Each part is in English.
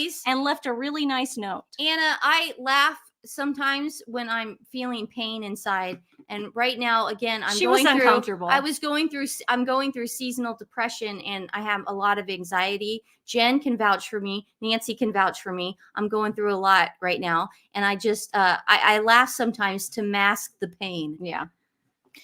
always. And left a really nice note. Anna, I laugh sometimes when I'm feeling pain inside. And right now, again, I'm uncomfortable. I'm going through seasonal depression, and I have a lot of anxiety. Jen can vouch for me. Nancy can vouch for me. I'm going through a lot right now. And I just, I laugh sometimes to mask the pain. Yeah.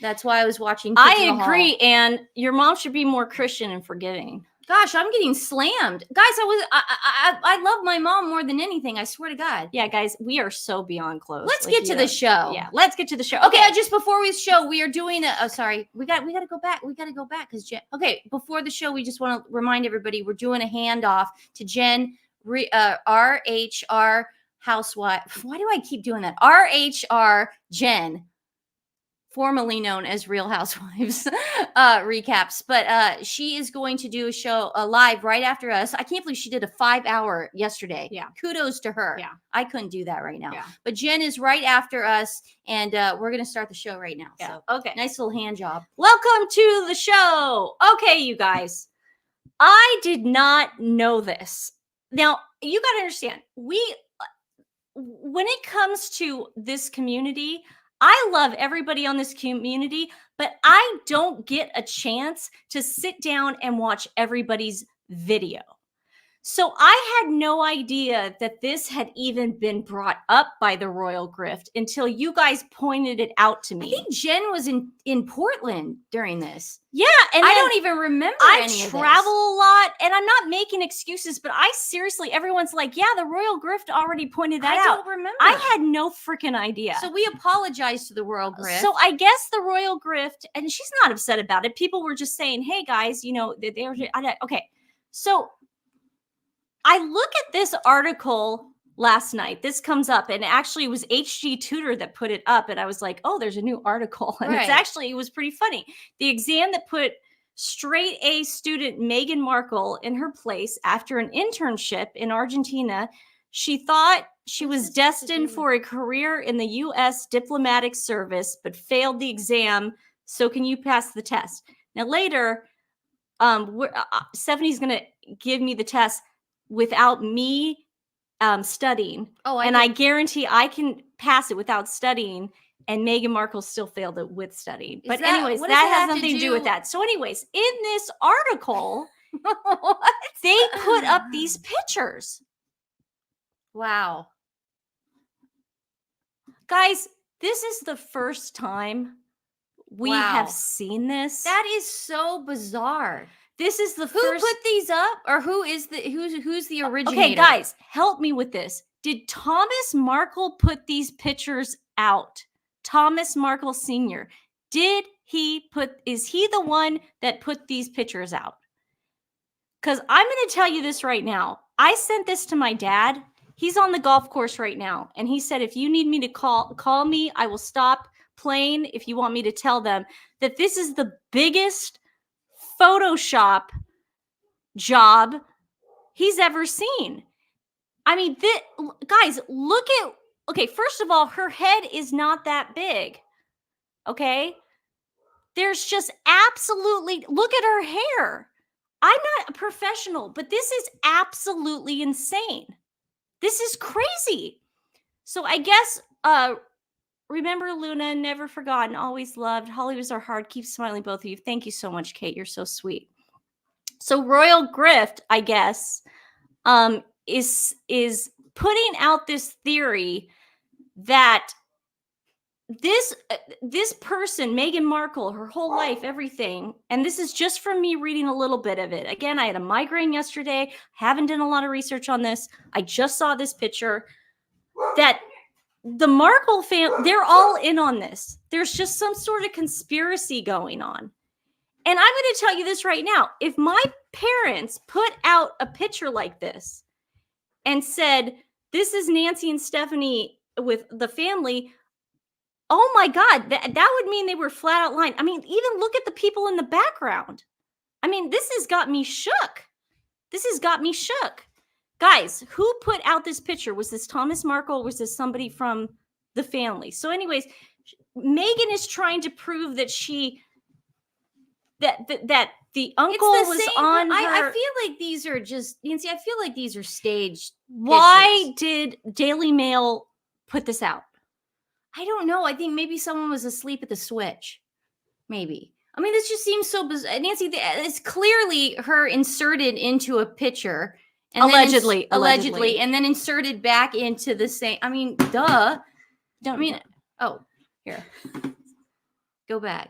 That's why I was watching. I agree. And your mom should be more Christian and forgiving. Gosh, I'm getting slammed. Guys, I love my mom more than anything. I swear to God. Yeah, guys, we are so beyond close. Let's get to the show. Yeah, let's get to the show. Okay, just before we show, we are doing sorry. We got to go back. We got to go back because Jen. Okay, before the show, we just want to remind everybody we're doing a handoff to Jen, RHR housewife. Why do I keep doing that? RHR Jen, formerly known as Real Housewives recaps, but she is going to do a show live right after us. I can't believe she did a 5-hour yesterday. Yeah, kudos to her. Yeah, I couldn't do that right now. Yeah. But Jen is right after us, and we're gonna start the show right now. Yeah. So okay, nice little hand job. Welcome to the show. Okay, you guys, I did not know this. Now you got to understand, when it comes to this community, I love everybody on this community, but I don't get a chance to sit down and watch everybody's video. So I had no idea that this had even been brought up by the Royal Grift until you guys pointed it out to me. I think Jen was in Portland during this. Yeah, and I don't even remember any of this. I travel a lot, and I'm not making excuses, but I seriously, everyone's like, yeah, the Royal Grift already pointed that out. I don't remember. I had no freaking idea. So we apologize to the Royal Grift. So I guess the Royal Grift, and she's not upset about it. People were just saying, hey guys, you know, they were, okay. So I look at this article last night. This comes up, and actually it was HG Tutor that put it up, and I was like, oh, there's a new article. And it was pretty funny. The exam that put straight A student Meghan Markle in her place after an internship in Argentina. She thought she was destined for a career in the U.S. diplomatic service, but failed the exam. So can you pass the test? Now later, Stephanie's going to give me the test without me studying. I guarantee I can pass it without studying, and Meghan Markle still failed it with studying. But anyways, that has nothing to do with that. So anyways, in this article, they put up these pictures. Wow. Guys, this is the first time we have seen this. That is so bizarre. This is the first. Who put these up, or who's the originator? Okay, guys, help me with this. Did Thomas Markle put these pictures out? Thomas Markle Sr. Is he the one that put these pictures out? Because I'm going to tell you this right now. I sent this to my dad. He's on the golf course right now. And he said, if you need me to call me, I will stop playing if you want me to tell them that this is the biggest Photoshop job he's ever seen. I mean, guys, look at, okay, first of all, her head is not that big. Okay? There's just absolutely, look at her hair. I'm not a professional, but this is absolutely insane. This is crazy. So I guess, remember Luna, never forgotten, always loved. Hollywood's our heart. Keep smiling, both of you. Thank you so much, Kate. You're so sweet. So Royal Grift, I guess, is putting out this theory that this person, Meghan Markle, her whole life, everything, and this is just from me reading a little bit of it. Again, I had a migraine yesterday. Haven't done a lot of research on this. I just saw this picture that the Markle family, they're all in on this. There's just some sort of conspiracy going on. And I'm going to tell you this right now. If my parents put out a picture like this and said, this is Nancy and Stephanie with the family, oh my God, that would mean they were flat out lying. I mean, even look at the people in the background. I mean, this has got me shook. This has got me shook. Guys, who put out this picture? Was this Thomas Markle? Was this somebody from the family? So anyways, Meghan is trying to prove that The uncle It's the was same. on I her. feel like these are just, Nancy, I feel like these are staged. Why pictures. did Daily Mail put this out? I don't know. I think maybe someone was asleep at the switch. Maybe. I mean, this just seems so bizarre. Nancy, it's clearly her inserted into a picture. And Allegedly. allegedly, and then inserted back into the same. I mean, duh. Don't. I mean, oh, here. Go back.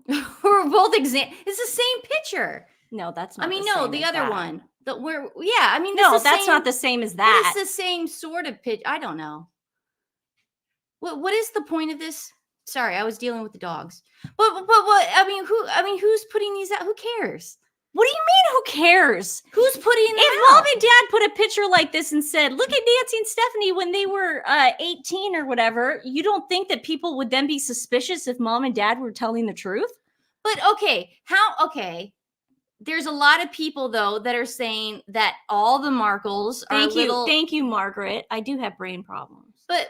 We're both it's the same picture. No, that's not. I mean, the no, same the as other that. one. I mean, No, that's not the same as that. It's the same sort of pitch. I don't know. What is the point of this? Sorry, I was dealing with the dogs. But what? I mean, who's putting these out? Who cares? What do you mean? Who cares? Who's putting them If out? mom and dad put a picture like this and said, "Look at Nancy and Stephanie when they were 18 or whatever," you don't think that people would then be suspicious if mom and dad were telling the truth? But okay, okay. There's a lot of people though that are saying that all the Markles are Thank you, Margaret. I do have brain problems. But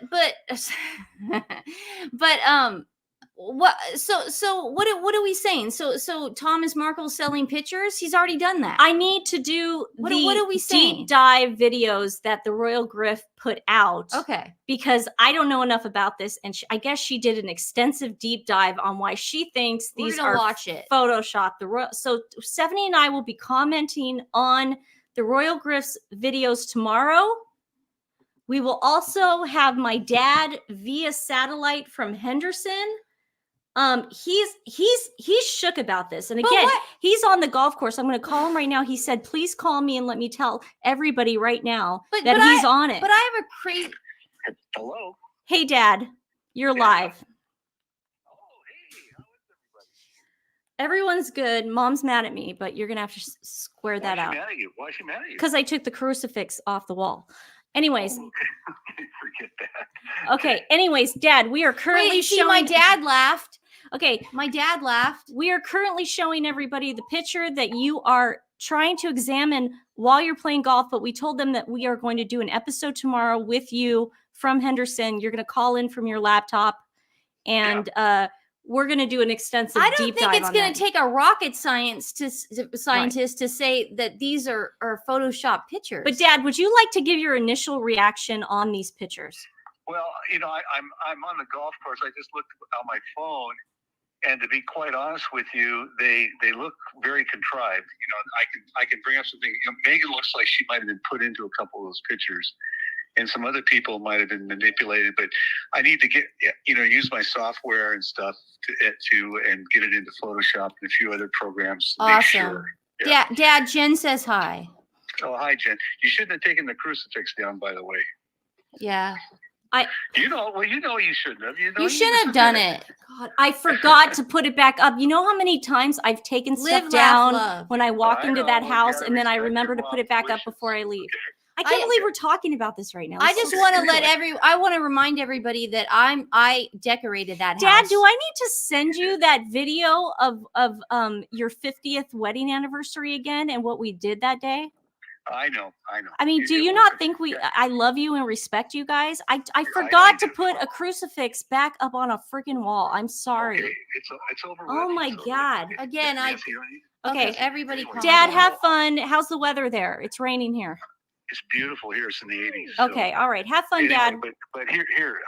what so what are we saying? So Thomas Markle's selling pictures? He's already done that. I need to do what are we saying? Deep dive videos that the Royal Griff put out. Okay. Because I don't know enough about this, and I guess she did an extensive deep dive on why she thinks these are photoshopped. So Stephanie and I will be commenting on the Royal Griff's videos tomorrow. We will also have my dad via satellite from Henderson. He's shook about this. And again, he's on the golf course. I'm going to call him right now. He said, "Please call me and let me tell everybody right now that he's on it." But I have a crazy. Hello. Hey, Dad, you're live. Oh, hey, how is everybody? Everyone's good. Mom's mad at me, but you're going to have to square that out. Why is she mad at you? Why is she mad at you? Because I took the crucifix off the wall. Anyways. Oh, okay. Forget that. Okay. Anyways, Dad, we are currently showing. My dad laughed. Okay. My dad laughed. We are currently showing everybody the picture that you are trying to examine while you're playing golf, but we told them that we are going to do an episode tomorrow with you from Henderson. You're going to call in from your laptop, and we're going to do an extensive deep dive. I don't think it's going to take a rocket scientist to say that these are Photoshop pictures. But Dad, would you like to give your initial reaction on these pictures? Well, I'm on the golf course. I just looked on my phone, and to be quite honest with you, they look very contrived. I can bring up something. Meghan looks like she might have been put into a couple of those pictures, and some other people might have been manipulated. But I need to get use my software and stuff and get it into Photoshop and a few other programs. To make sure. Yeah. Dad, Jen says hi. Oh, hi, Jen. You shouldn't have taken the crucifix down, by the way. Yeah. You shouldn't have. You shouldn't have done it. God, I forgot to put it back up. You know how many times I've taken stuff down when I walk into that house, and then I remember to put it back up before I leave. I can't believe we're talking about this right now. I just want to I want to remind everybody that I decorated that house. Dad, do I need to send you that video of your 50th wedding anniversary again and what we did that day? I know. I mean, do you not think I love you and respect you guys? I forgot to put a crucifix back up on a freaking wall. I'm sorry. Okay. It's over. Oh my God. Again, okay, everybody. Dad, have fun. How's the weather there? It's raining here. It's beautiful here. It's in the 80s. Okay, all right. Have fun, anyway, Dad. But here,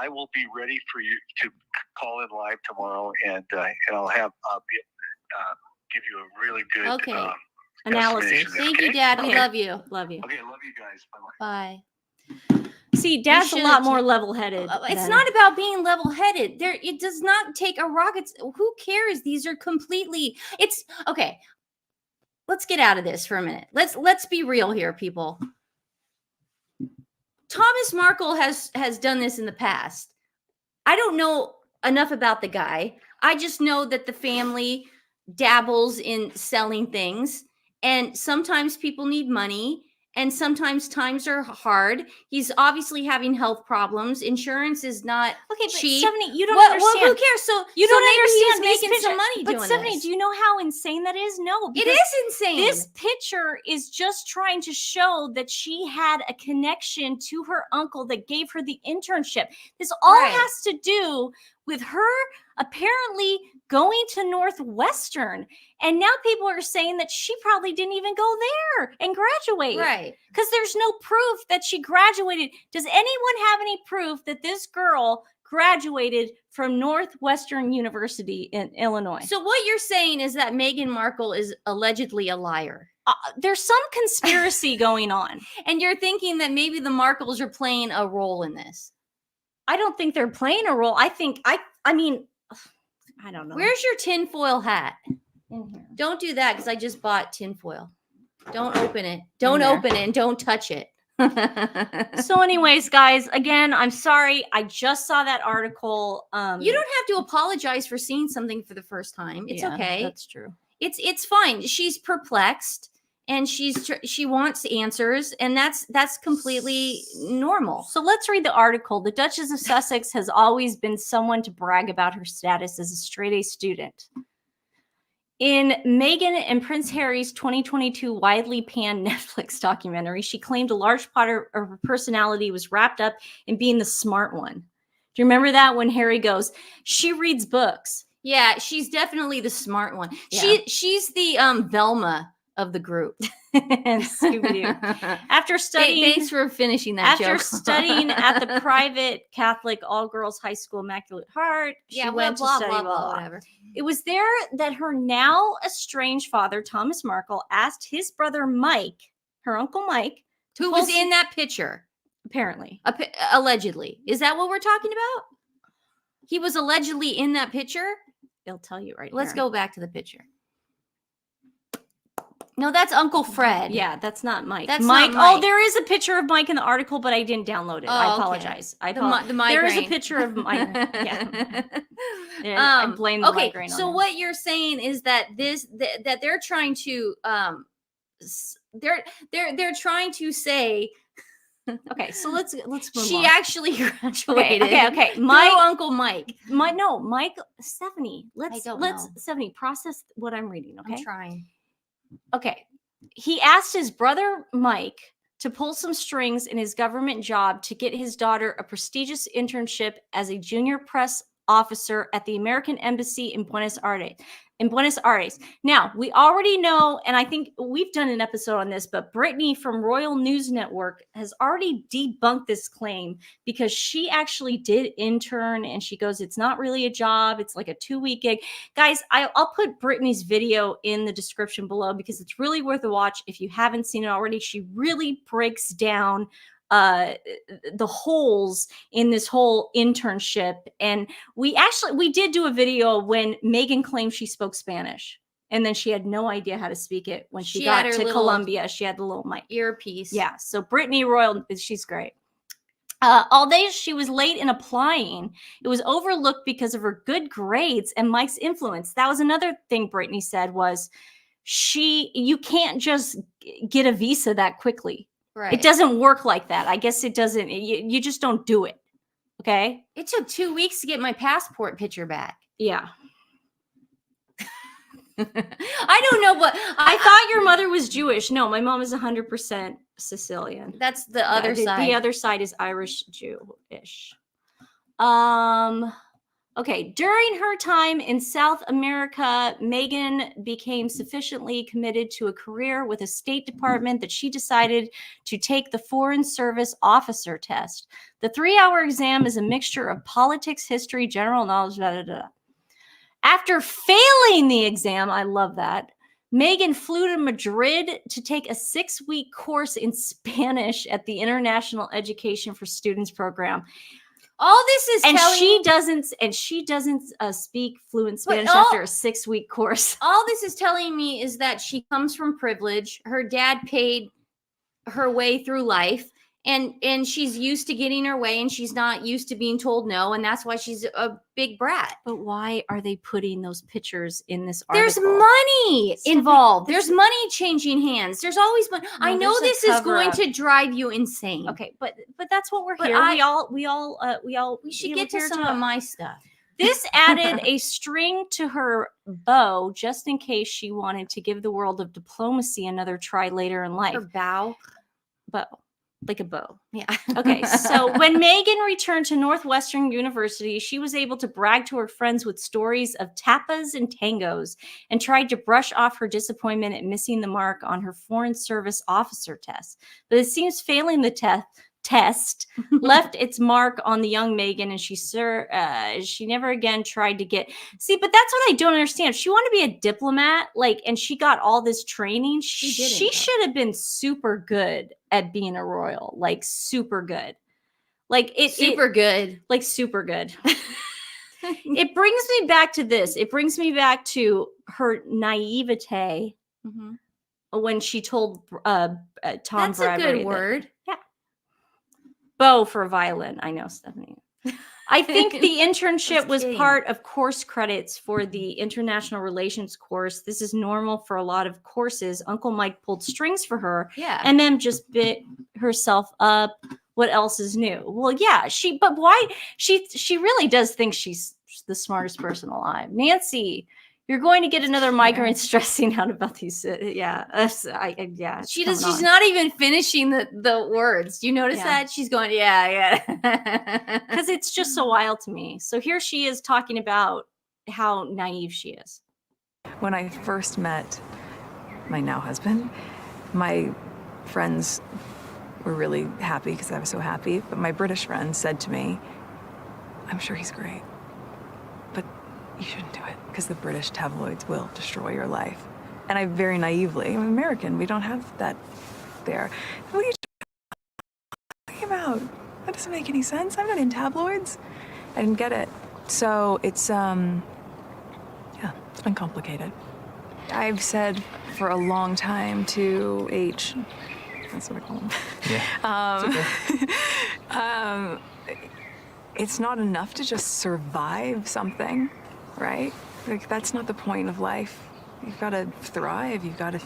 I will be ready for you to call in live tomorrow, and I'll give you a really good analysis. Thank you, Dad. We love you. Love you. Okay, love you guys. Bye. See, Dad's a lot more level-headed. It's not about being level-headed. It does not take a rocket. Who cares? These are completely. It's okay. Let's get out of this for a minute. Let's be real here, people. Thomas Markle has done this in the past. I don't know enough about the guy. I just know that the family dabbles in selling things, and sometimes people need money, and sometimes times are hard. He's obviously having health problems. Insurance is not cheap. But Stephanie, you don't understand. Well, who cares? So you don't understand. He's making some money doing this. But Stephanie, do you know how insane that is? No, it is insane. This picture is just trying to show that she had a connection to her uncle that gave her the internship. This all has to do with her apparently going to Northwestern. And now people are saying that she probably didn't even go there and graduate. Right. Because there's no proof that she graduated. Does anyone have any proof that this girl graduated from Northwestern University in Illinois? So what you're saying is that Meghan Markle is allegedly a liar. There's some conspiracy going on. And you're thinking that maybe the Markles are playing a role in this. I don't think they're playing a role. I think, I mean, I don't know. Where's your tinfoil hat? in here? Don't do that because I just bought tinfoil. Don't open it. Don't open it and don't touch it. So anyways, guys, again, I'm sorry. I just saw that article. You don't have to apologize for seeing something for the first time. It's okay. That's true. It's fine. She's perplexed and she wants answers, and that's completely normal. So let's read the article. The Duchess of Sussex has always been someone to brag about her status as a straight-A student. In Meghan and Prince Harry's 2022 widely panned Netflix documentary, she claimed a large part of her personality was wrapped up in being the smart one. Do you remember that when Harry goes, she reads books? Yeah, she's definitely the smart one. Yeah. She's the Velma of the group. And Scooby-Doo. After studying, Thanks for finishing that joke. after studying at the private Catholic all-girls high school Immaculate Heart, she went to study whatever. It was there that her now estranged father, Thomas Markle, asked his brother Mike, her uncle Mike, Who was in that picture? apparently. Allegedly. Is that what we're talking about? He was allegedly in that picture? They'll tell you right Let's here. go back to the picture. No, that's Uncle Fred. Yeah, that's not Mike. That's Mike. not Mike. Oh, there is a picture of Mike in the article, but I didn't download it. I Oh, okay. apologize. The There is a migraine. picture of Mike. Yeah. I blame the okay, migraine on so him. what you're saying is that that they're trying to they're trying to say Okay, so let's move she on. actually graduated. Okay. through Uncle Mike. Mike, Stephanie. Let's know. Stephanie process what I'm reading. Okay. I'm trying. Okay. He asked his brother Mike to pull some strings in his government job to get his daughter a prestigious internship as a junior press officer at the American Embassy in Buenos Aires. Now, we already know, and I think we've done an episode on this, but Brittany from Royal News Network has already debunked this claim because she actually did intern, and she goes, it's not really a job. It's like a 2-week gig. Guys, I'll put Brittany's video in the description below because it's really worth a watch if you haven't seen it already. She really breaks down the holes in this whole internship. And we did do a video when Meghan claimed she spoke Spanish and then she had no idea how to speak it when she got to Colombia. She had the little mic Earpiece. Yeah, so Brittany Royal, she's great. Although she was late in applying, it was overlooked because of her good grades and Mike's influence. That was another thing Brittany said was you can't just get a visa that quickly. Right. It doesn't work like that. I guess it doesn't. You just don't do it. Okay. It took 2 weeks to get my passport picture back. Yeah. I don't know what I thought your mother was Jewish. No, my mom is 100% Sicilian. That's the other side. The other side is Irish Jewish. Okay, during her time in South America, Meghan became sufficiently committed to a career with a State Department that she decided to take the Foreign Service Officer test. The 3-hour exam is a mixture of politics, history, general knowledge, blah, blah, blah. After failing the exam, I love that, Meghan flew to Madrid to take a 6-week course in Spanish at the International Education for Students program. All this is she doesn't speak fluent Spanish after a 6-week course. All this is telling me is that she comes from privilege. Her dad paid her way through life, and she's used to getting her way, and she's not used to being told no, and that's why she's a big brat. But why are they putting those pictures in this article? There's money involved. There's money changing hands. There's always money. I know this is going to drive you insane. Okay, but that's what we're But here. We should get to some of my stuff. This added a string to her bow just in case she wanted to give the world of diplomacy another try later in life. Her bow. Bow. like a bow. Yeah. Okay, so when Meghan returned to Northwestern University, she was able to brag to her friends with stories of tapas and tangos and tried to brush off her disappointment at missing the mark on her Foreign Service officer test. But it seems failing the test left its mark on the young Meghan, and she never again tried to get. See, but that's what I don't understand. She wanted to be a diplomat, like, and she got all this training. She should have been super good at being a royal, like super good, like super good. like super good. It brings me back to this. It brings me back to her naivete when she told Tom That's Bradbury a good word. Bow for violin. I know, Stephanie. I think the internship was kidding. part of course credits for the international relations course. This is normal for a lot of courses. Uncle Mike pulled strings for her, and then just bit herself up. What else is new? Well, yeah, but why? She really does think she's the smartest person alive. Nancy, you're going to get another migrant stressing out about these. She's not even finishing the words. Do you notice that? She's going, yeah. Because it's just so wild to me. So here she is talking about how naive she is. When I first met my now husband, my friends were really happy because I was so happy. But my British friends said to me, I'm sure he's great, but you shouldn't do it because the British tabloids will destroy your life. And I very naively, I'm American, we don't have that there. What are you talking about? That doesn't make any sense. I'm not in tabloids. I didn't get it. So it's been complicated. I've said for a long time to H, that's what I call him. Yeah. It's not enough to just survive something, right? Like, that's not the point of life. You've got to thrive. You've got to.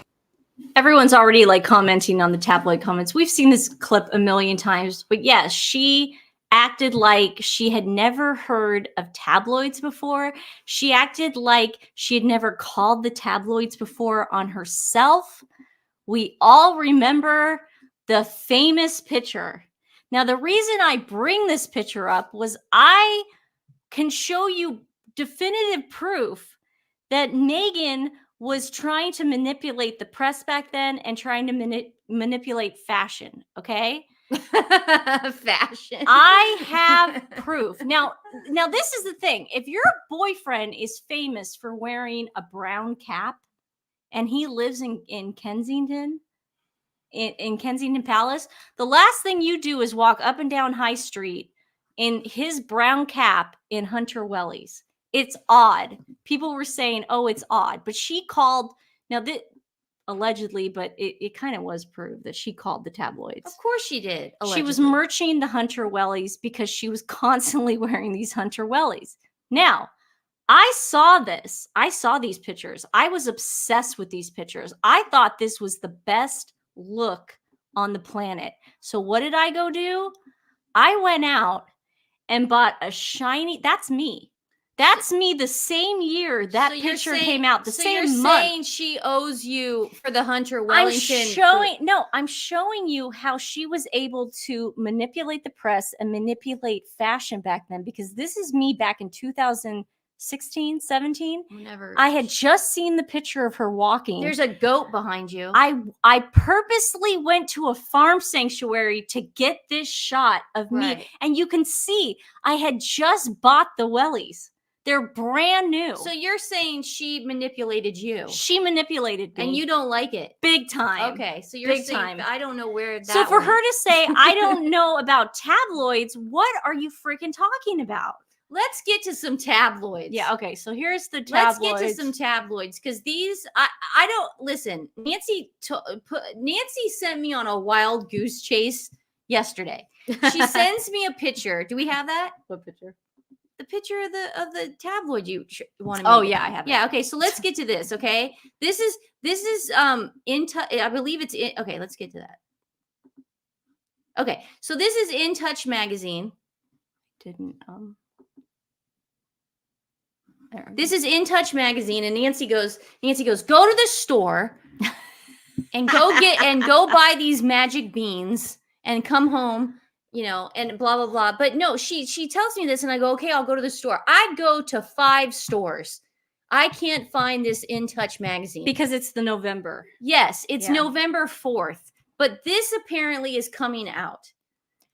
Everyone's already like commenting on the tabloid comments. We've seen this clip a million times, but yes, she acted like she had never heard of tabloids before. She acted like she had never called the tabloids before on herself. We all remember the famous picture. Now, the reason I bring this picture up was I can show you definitive proof that Meghan was trying to manipulate the press back then and trying to manipulate fashion, okay? Fashion. I have proof. Now this is the thing. If your boyfriend is famous for wearing a brown cap and he lives in Kensington, in Kensington Palace, the last thing you do is walk up and down High Street in his brown cap in Hunter Wellies. It's odd. People were saying, oh, it's odd. But she called, allegedly, but it kind of was proved that she called the tabloids. Of course she did. Allegedly. She was merching the Hunter Wellies because she was constantly wearing these Hunter Wellies. Now, I saw this. I saw these pictures. I was obsessed with these pictures. I thought this was the best look on the planet. So what did I go do? I went out and bought a shiny, that's me. That's me the same year that picture came out, the same month. You're saying she owes you for the Hunter Wellington. I'm showing you how she was able to manipulate the press and manipulate fashion back then, because this is me back in 2016, 17. Whenever I had just seen the picture of her walking. There's a goat behind you. I purposely went to a farm sanctuary to get this shot of me. And you can see I had just bought the wellies. They're brand new. So you're saying she manipulated you? She manipulated me. And you don't like it? Big time. Okay, so you're saying, I don't know where that So for her to say, I don't know about tabloids, what are you freaking talking about? Let's get to some tabloids. Yeah, okay, so here's the tabloids. Let's get to some tabloids, because these, I don't, listen, Nancy sent me on a wild goose chase yesterday. She sends me a picture. Do we have that? What picture? The picture of the tabloid you wanted me Oh, to yeah, I have it. Yeah, okay, so let's get to this, okay? This is I believe it's in, okay, let's get to that. Okay, so this is In Touch magazine. This is In Touch magazine, and Nancy goes, go to the store and go buy these magic beans and come home, you know, and blah blah blah. But no, she tells me this, and I go, okay, I'll go to the store. I go to 5 stores. I can't find this In Touch magazine because it's the November. Yes, it's Yeah. November 4th, but this apparently is coming out.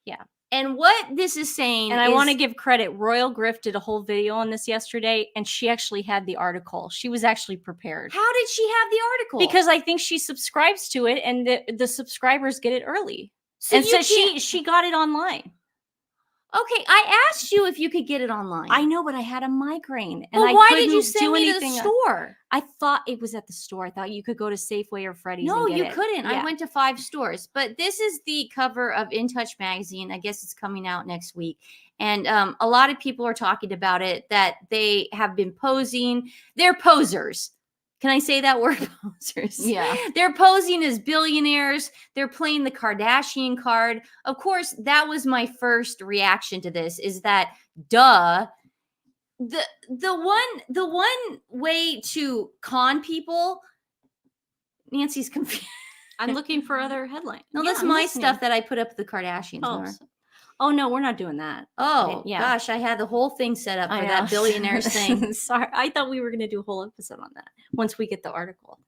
Yeah. And what this is saying, and I want to give credit. Royal Griff did a whole video on this yesterday, and she actually had the article. She was actually prepared. How did she have the article? Because I think she subscribes to it, and the subscribers get it early. So and so she got it online. Okay, I asked you if you could get it online. I know, but I had a migraine, and well, I why couldn't did you send do me anything. to the store? I thought it was at the store. I thought you could go to Safeway or Freddy's. No, and get you it. couldn't. Yeah. I went to 5 stores, but this is the cover of In Touch magazine. I guess it's coming out next week. And a lot of people are talking about it, that they have been posing. They're posers. Can I say that word? Posers. Yeah. They're posing as billionaires. They're playing the Kardashian card. Of course, that was my first reaction to this, is that duh. The one way to con people, Nancy's confused. I'm looking for other headlines. No, Yeah, that's I'm my listening. stuff that I put up with the Kardashians. Oh, Nora. oh no, we're not doing that. Oh, yeah. gosh, I had the whole thing set up I for know. that billionaires thing. Sorry, I thought we were going to do a whole episode on that once we get the article.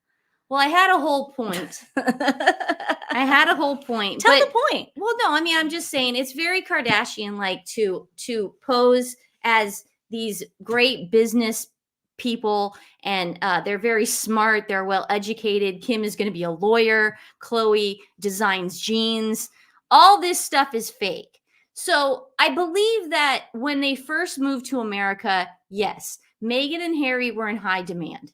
Well, I had a whole point. I had a whole point. Tell but, the point. Well, no, I mean, I'm just saying it's very Kardashian-like to pose as these great business people, and they're very smart. They're well educated. Kim is going to be a lawyer. Khloe designs jeans. All this stuff is fake. So I believe that when they first moved to America, yes, Meghan and Harry were in high demand.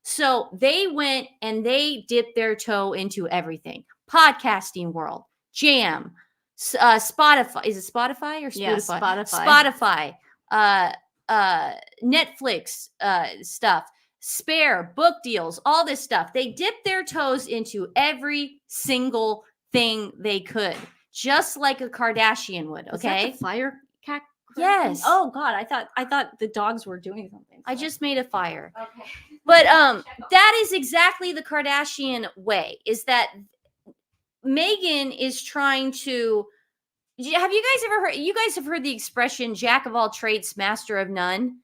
So they went and they dipped their toe into everything. Podcasting world, Jam, Spotify. Is it Spotify or Spotify? Yeah, Spotify. Netflix stuff, Spare, book deals, all this stuff. They dipped their toes into every single thing they could, just like a Kardashian would. Was that Okay. the fire cat? Yes. Oh God, I thought the dogs were doing something. I just made a fire. Okay. But that is exactly the Kardashian way, is that Meghan is trying to, have you guys ever heard, you guys have heard the expression jack of all trades, master of none?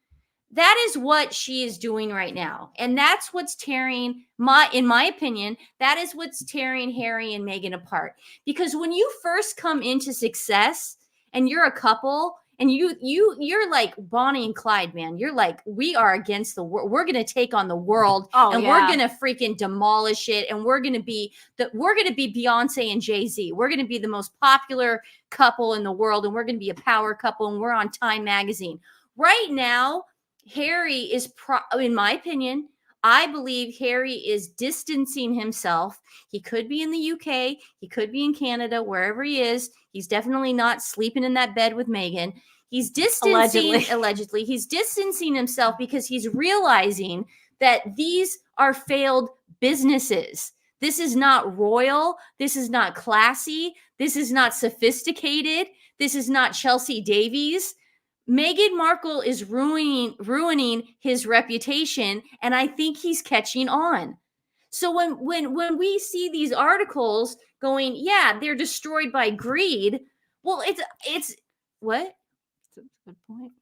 That is what she is doing right now. And that's what's tearing, in my opinion, that is what's tearing Harry and Meghan apart. Because when you first come into success and you're a couple, and you're like Bonnie and Clyde, man. You're like, we are against the world. We're gonna take on the world, and we're gonna freaking demolish it. And we're gonna be Beyonce and Jay-Z. We're gonna be the most popular couple in the world, and we're gonna be a power couple, and we're on Time magazine. Right now, Harry is, in my opinion, I believe Harry is distancing himself. He could be in the UK. He could be in Canada, wherever he is. He's definitely not sleeping in that bed with Meghan. He's distancing, allegedly. He's distancing himself because he's realizing that these are failed businesses. This is not royal. This is not classy. This is not sophisticated. This is not Chelsea Davies. Meghan Markle is ruining his reputation, and I think he's catching on. So when we see these articles going, yeah, they're destroyed by greed. Well, it's what? That's a good point.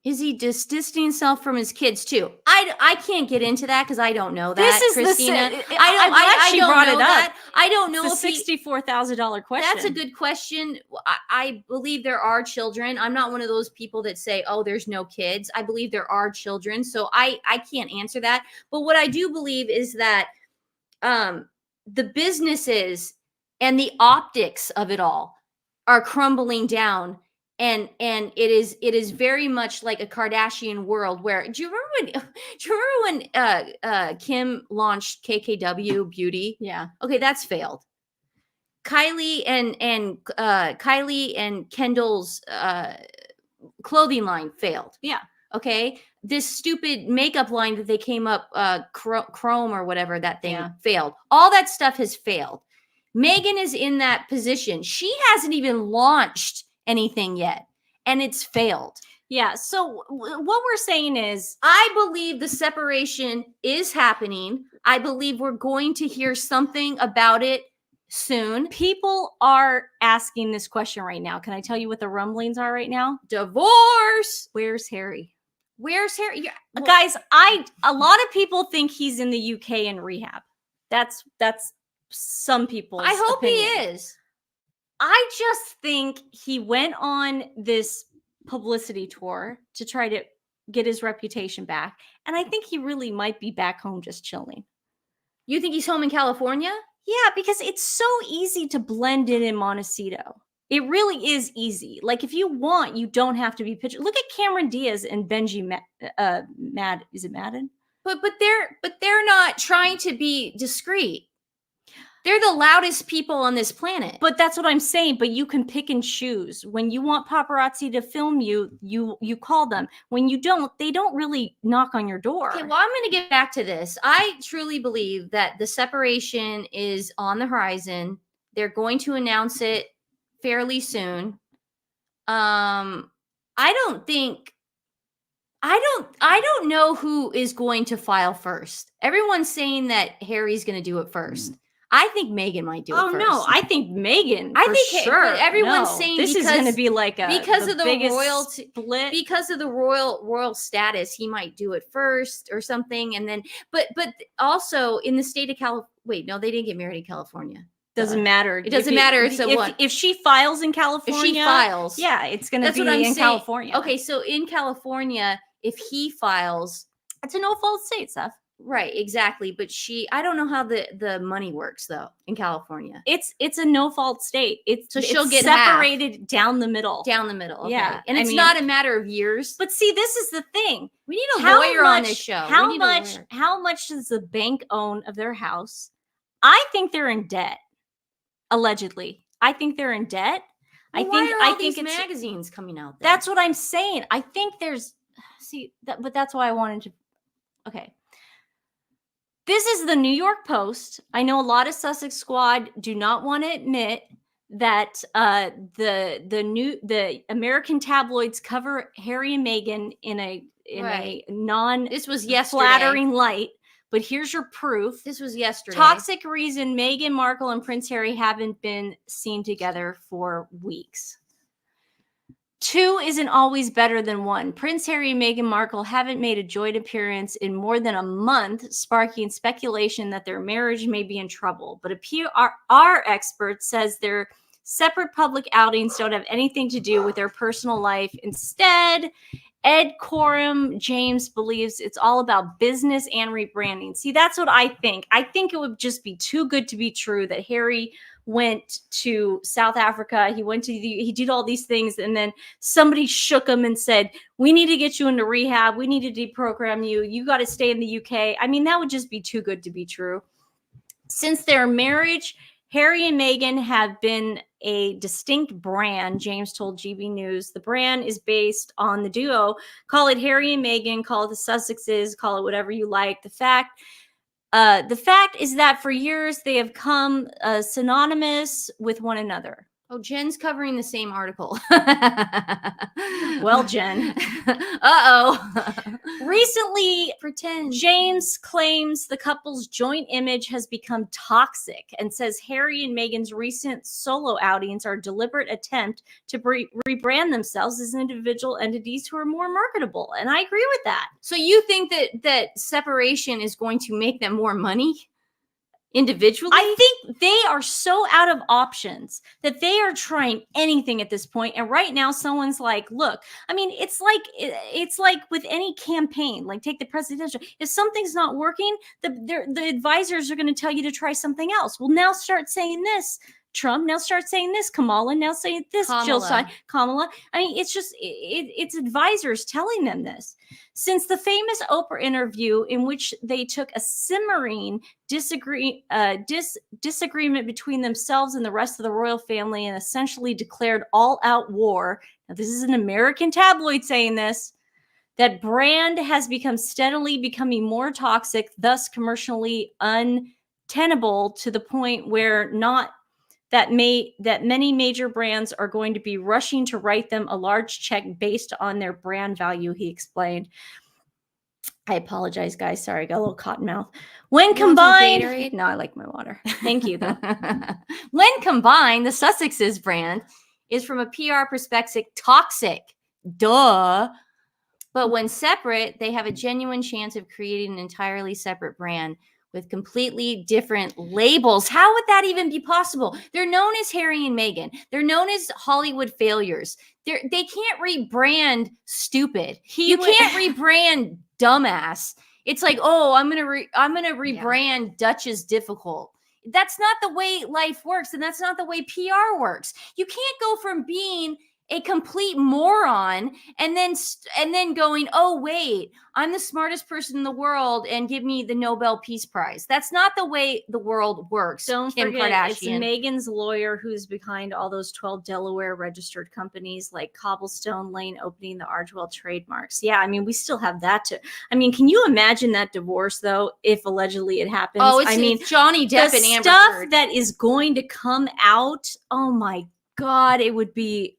Is he distancing himself from his kids too? I can't get into that because I don't know that. This is Christina. I don't brought know it that. up. I don't know It's a $64,000 question. That's a good question. I believe there are children. I'm not one of those people that say, oh, there's no kids. I believe there are children. So I can't answer that. But what I do believe is that the businesses and the optics of it all are crumbling down. And it is very much like a Kardashian world where, do you remember when Kim launched KKW Beauty? Yeah. Okay, that's failed. Kylie and Kendall's clothing line failed. Yeah. Okay. This stupid makeup line that they came up, Chrome or whatever that thing failed. All that stuff has failed. Meghan is in that position. She hasn't even launched anything yet, and it's failed. Yeah. So what we're saying is, I believe the separation is happening. I believe we're going to hear something about it soon. People are asking this question right now. Can I tell you what the rumblings are right now? Divorce. Where's Harry? Where's Harry? Yeah, well, Guys, a lot of people think he's in the UK in rehab. That's some people's I hope opinion. he is. I just think he went on this publicity tour to try to get his reputation back. And I think he really might be back home just chilling. You think he's home in California? Yeah, because it's so easy to blend in Montecito. It really is easy. Like, if you want, you don't have to be pictured. Look at Cameron Diaz and Benji is it Madden? But they're not trying to be discreet. They're the loudest people on this planet. But that's what I'm saying. But you can pick and choose. When you want paparazzi to film you, you call them. When you don't, they don't really knock on your door. Okay, well, I'm going to get back to this. I truly believe that the separation is on the horizon. They're going to announce it fairly soon. I don't know who is going to file first. Everyone's saying that Harry's going to do it first. I think Meghan might do it first. Oh no, I think Meghan. I think sure. but everyone's saying this is going to be like because of the royalty split. Because of the royal status, he might do it first or something, and then but also in the state of California. Wait, no, they didn't get married in California. Doesn't matter. It doesn't matter. If she files in California, if she files, yeah, it's going to be what I'm in saying. California. Okay, so in California, if he files, it's a no-fault state, Seth. Right, exactly. But I don't know how the money works though in California. It's a no-fault state. She'll get separated down the middle. Down the middle. Okay. Yeah, and it's not a matter of years. But see, this is the thing. We need a lawyer on this show. How much does the bank own of their house? I think they're in debt. Allegedly, I think they're in debt. Well, I think these magazines coming out there? That's what I'm saying. I think there's but that's why I wanted to. Okay. This is the New York Post. I know a lot of Sussex Squad do not want to admit that the American tabloids cover Harry and Meghan in a non this was yesterday flattering light. But here's your proof. This was yesterday. Toxic reason Meghan Markle and Prince Harry haven't been seen together for weeks. 2 isn't always better than 1. Prince Harry and Meghan Markle haven't made a joint appearance in more than a month, sparking speculation that their marriage may be in trouble. But a PR expert says their separate public outings don't have anything to do with their personal life. Instead, Ed Coram James believes it's all about business and rebranding. See, that's what I think. I think it would just be too good to be true that Harry went to South Africa. He did all these things, and then somebody shook him and said, "We need to get you into rehab. We need to deprogram you. You got to stay in the UK." I mean, that would just be too good to be true. Since their marriage, Harry and Meghan have been a distinct brand, James told GB News. The brand is based on the duo. Call it Harry and Meghan, call it the Sussexes, call it whatever you like. The fact is that for years they have come synonymous with one another. Oh, Jen's covering the same article. Well, Jen. Uh-oh. Recently, Pretend. James claims the couple's joint image has become toxic and says Harry and Meghan's recent solo outings are a deliberate attempt to rebrand themselves as individual entities who are more marketable. And I agree with that. So you think that separation is going to make them more money? Individually? I think they are so out of options that they are trying anything at this point. And right now, someone's like, look, I mean, it's like with any campaign, like take the presidential. If something's not working, the advisors are going to tell you to try something else. Well, now start saying this, Trump. Now start saying this, Kamala. Now say this, Jill Stein, Kamala. I mean, it's just, it's advisors telling them this. Since the famous Oprah interview in which they took a simmering disagreement between themselves and the rest of the royal family and essentially declared all-out war. Now, this is an American tabloid saying this. That brand has steadily becoming more toxic, thus commercially untenable to the point where that many major brands are going to be rushing to write them a large check based on their brand value, he explained. I apologize, guys. Sorry, I got a little cotton mouth. When You want some combined, Gatorade? no, I like my water. Thank you, though. When combined, the Sussexes brand is from a PR perspective toxic. Duh. But when separate, they have a genuine chance of creating an entirely separate brand with completely different labels. How would that even be possible? They're known as Harry and Meghan. They're known as Hollywood failures. They can't rebrand stupid. You can't rebrand dumbass. It's like, oh, I'm gonna rebrand Dutch is difficult. That's not the way life works, and that's not the way PR works. You can't go from being a complete moron and then going, oh wait, I'm the smartest person in the world and give me the Nobel Peace Prize. That's not the way the world works. Don't Kim forget, Kardashian. it's Meghan's lawyer who's behind all those 12 Delaware registered companies like Cobblestone Lane opening the Archwell trademarks. Yeah, I mean, we still have that to. I mean, can you imagine that divorce though, if allegedly it happens? Oh, it's Johnny Depp the and Amber stuff Heard. that is going to come out. Oh my God, it would be.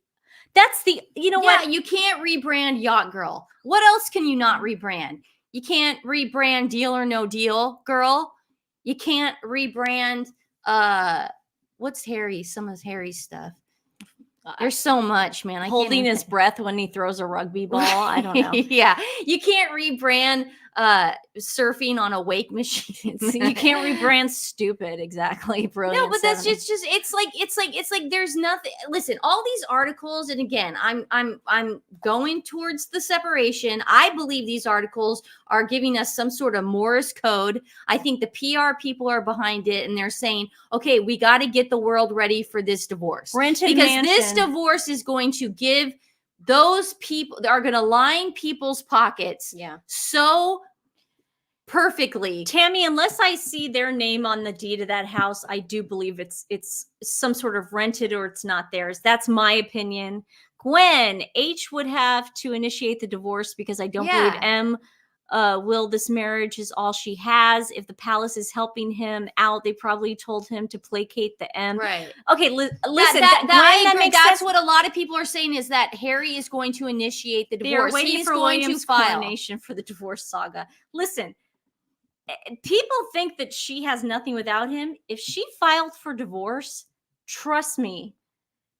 That's the, what? You can't rebrand Yacht Girl. What else can you not rebrand? You can't rebrand Deal or No Deal Girl. You can't rebrand, what's Harry? Some of Harry's stuff. There's so much, man. Holding his breath when he throws a rugby ball. I don't know. Yeah. You can't rebrand surfing on a wake machine. You can't rebrand stupid. Exactly. Brilliant. No, but that's just it's like there's nothing. Listen, all these articles, and again, I'm going towards the separation. I believe these articles are giving us some sort of Morse code. I think the PR people are behind it, and they're saying, okay, we got to get the world ready for this divorce. Rented because mansion. This divorce is going to give those people are going to line people's pockets so perfectly. Tammy, unless I see their name on the deed of that house, I do believe it's some sort of rented or it's not theirs. That's my opinion. Gwen, H would have to initiate the divorce because I don't believe M will. This marriage is all she has. If the palace is helping him out, they probably told him to placate the M. Right. Okay, listen. That's what a lot of people are saying is that Harry is going to initiate the divorce. They're waiting for William's coronation for the divorce saga. Listen, people think that she has nothing without him. If she filed for divorce, trust me,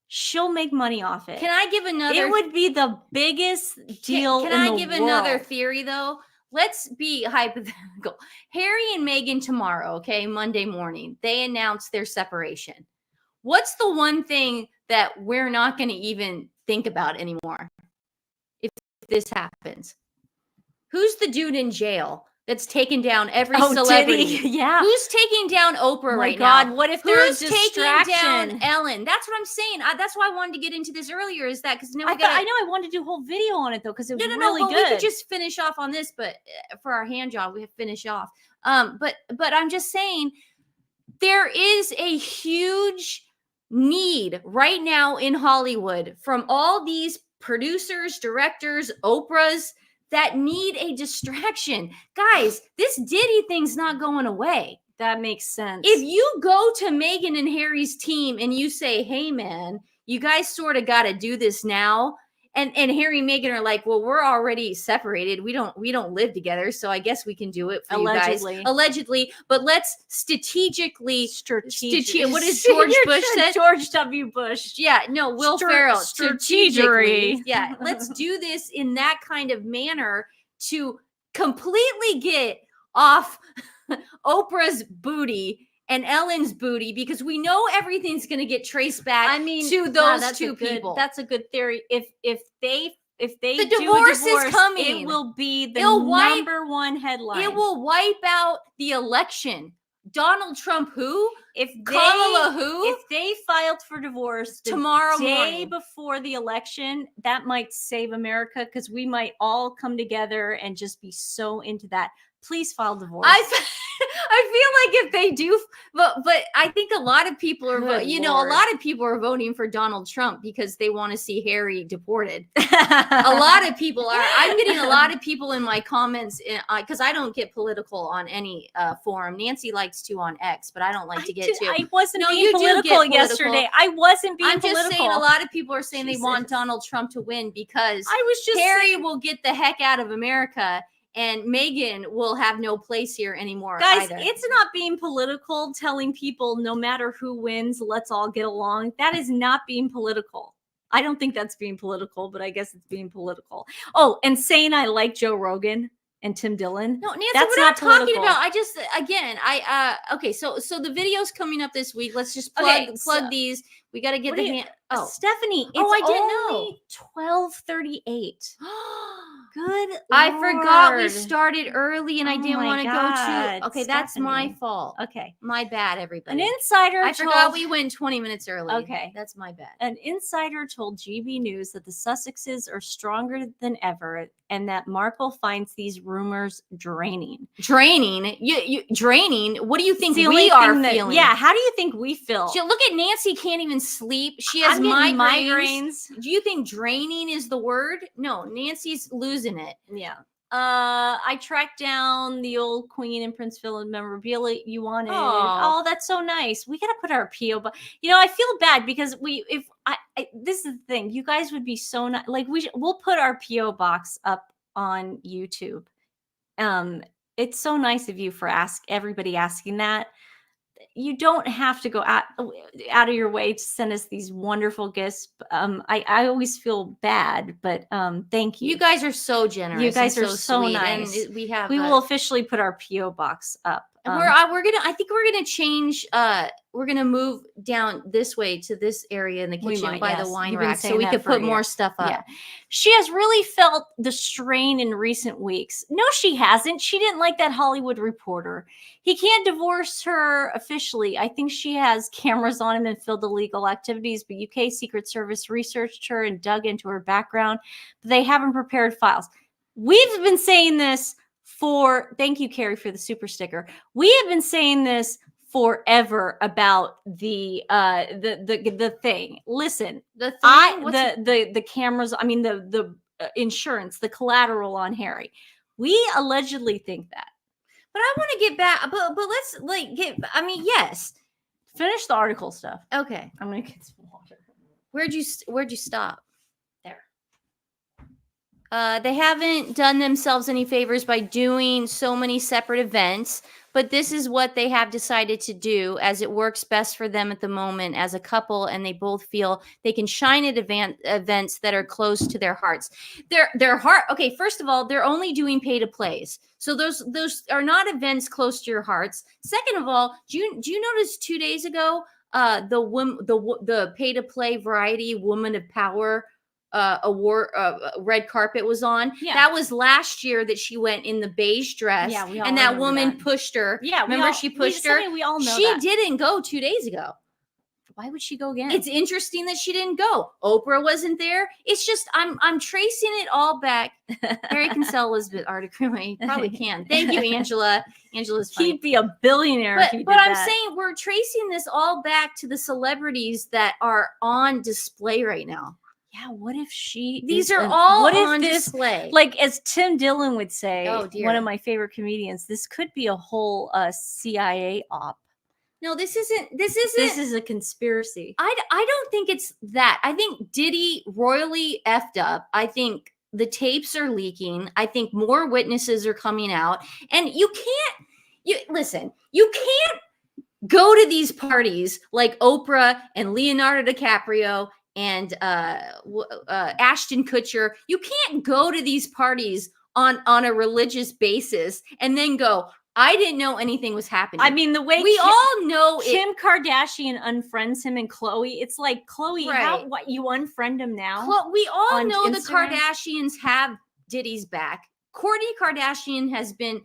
she'll make money off it. Can I give another? It would be the biggest deal in the world. Can I give another theory though? Let's be hypothetical. Harry and Meghan tomorrow, okay, Monday morning, they announce their separation. What's the one thing that we're not going to even think about anymore if this happens? Who's the dude in jail that's taking down every celebrity? Diddy. Yeah. Who's taking down Oprah right now? now? What if there's taking down Ellen? That's what I'm saying. That's why I wanted to get into this earlier. Is that because I know I wanted to do a whole video on it though because it was really good. We could just finish off on this, but for our hand job, we have to finish off. But I'm just saying there is a huge need right now in Hollywood from all these producers, directors, Oprahs that need a distraction. Guys, this Diddy thing's not going away. That makes sense. If you go to Meghan and Harry's team and you say, hey, man, you guys sort of got to do this now. And Harry and Meghan are like, well, we're already separated. We don't live together. So I guess we can do it for Allegedly. you guys. Allegedly. But let's strategically. What is George Bush said? George W. Bush. Yeah, no, Will Ferrell. Strategically. Yeah, let's do this in that kind of manner to completely get off Oprah's booty and Ellen's booty, because we know everything's going to get traced back to those two people. That's a good theory. If they the do divorce a divorce, is coming. it will be the number one headline. It will wipe out the election. Donald Trump, who? Kamala, who? If they filed for divorce tomorrow day morning before the election, that might save America because we might all come together and just be so into that. Please file divorce. I feel like if they do, but I think a lot of people are, a lot of people are voting for Donald Trump because they want to see Harry deported. A lot of people are. I'm getting a lot of people in my comments because I don't get political on any forum. Nancy likes to on X, but I don't like to get to. I wasn't being political yesterday. I wasn't being political. I'm just saying a lot of people are saying they want Donald Trump to win because Harry will get the heck out of America. and Meghan will have no place here anymore. Guys, either. it's not being political, telling people no matter who wins, let's all get along. That is not being political. I don't think that's being political, but I guess it's being political. Oh, and saying I like Joe Rogan and Tim Dillon. No, Nancy, that's we're not talking political. about. I just okay. So the video's coming up this week. Let's just plug these. We got to get Stephanie. It's I didn't only 12:38. Good. I forgot we Lord. started early and I didn't want to go God, to. Okay, that's my Stephanie. fault. Okay. My bad, everybody. An insider I forgot we went 20 minutes early. Okay. That's my bad. An insider told GB News that the Sussexes are stronger than ever and that Markle finds these rumors draining. Draining? You draining? What do you think It's the we only are thing feeling? Yeah, how do you think we feel? Look at Nancy, can't even sleep. She has I'm getting migraines. Do you think draining is the word? No, Nancy's losing it. Yeah. I tracked down the old Queen and Prince Philip memorabilia you wanted. Oh, that's so nice. We gotta put our PO box. You know, I feel bad because this is the thing. You guys would be so nice. Like we'll put our PO box up on YouTube. It's so nice of you for everybody asking that. You don't have to go out of your way to send us these wonderful gifts. I always feel bad, but thank you. You guys are so generous. You guys are so sweet. nice. And we will officially put our PO box up. And I think we're gonna change. We're gonna move down this way to this area in the kitchen by the wine rack, so we could put more stuff up. Yeah. She has really felt the strain in recent weeks. No, she hasn't. She didn't like that Hollywood reporter. He can't divorce her officially. I think she has cameras on him and filled illegal activities, but UK Secret Service researched her and dug into her background, but they haven't prepared files. We've been saying this thank you, Carrie, for the super sticker. We have been saying this forever about the thing. Listen, the cameras. I mean the insurance, the collateral on Harry. We allegedly think that. But I want to get back. But let's yes. Finish the article stuff. Okay, I'm gonna get some water. Where'd you stop? They haven't done themselves any favors by doing so many separate events, but this is what they have decided to do as it works best for them at the moment as a couple, and they both feel they can shine at events that are close to their hearts. Their heart. Okay, first of all, they're only doing pay to plays, so those are not events close to your hearts. Second of all, do you notice 2 days ago the pay to play variety Woman of Power award red carpet was on? That was last year that she went in the beige dress, and that woman pushed her. Remember she pushed her? We all know she didn't go 2 days ago. Why would she go again? It's interesting that she didn't go. Oprah wasn't there. It's just I'm tracing it all back. Harry can sell Elizabeth article. He probably can. Thank you, Angela. Angela's funny. He'd be a billionaire if he did but I'm that. saying we're tracing this all back to the celebrities that are on display right now. Yeah, what if these are all on display? Like as Tim Dillon would say, one of my favorite comedians, this could be a whole CIA op. No, this isn't. This is a conspiracy. I don't think it's that. I think Diddy royally effed up. I think the tapes are leaking. I think more witnesses are coming out. And you can't go to these parties like Oprah and Leonardo DiCaprio and Ashton Kutcher. You can't go to these parties on a religious basis and then go, I didn't know anything was happening. I mean, the way we all know Kim Kardashian unfriends him and Khloe, it's like, Khloe, what, you unfriend him now? We all know Instagram? The Kardashians have Diddy's back. Kourtney Kardashian has been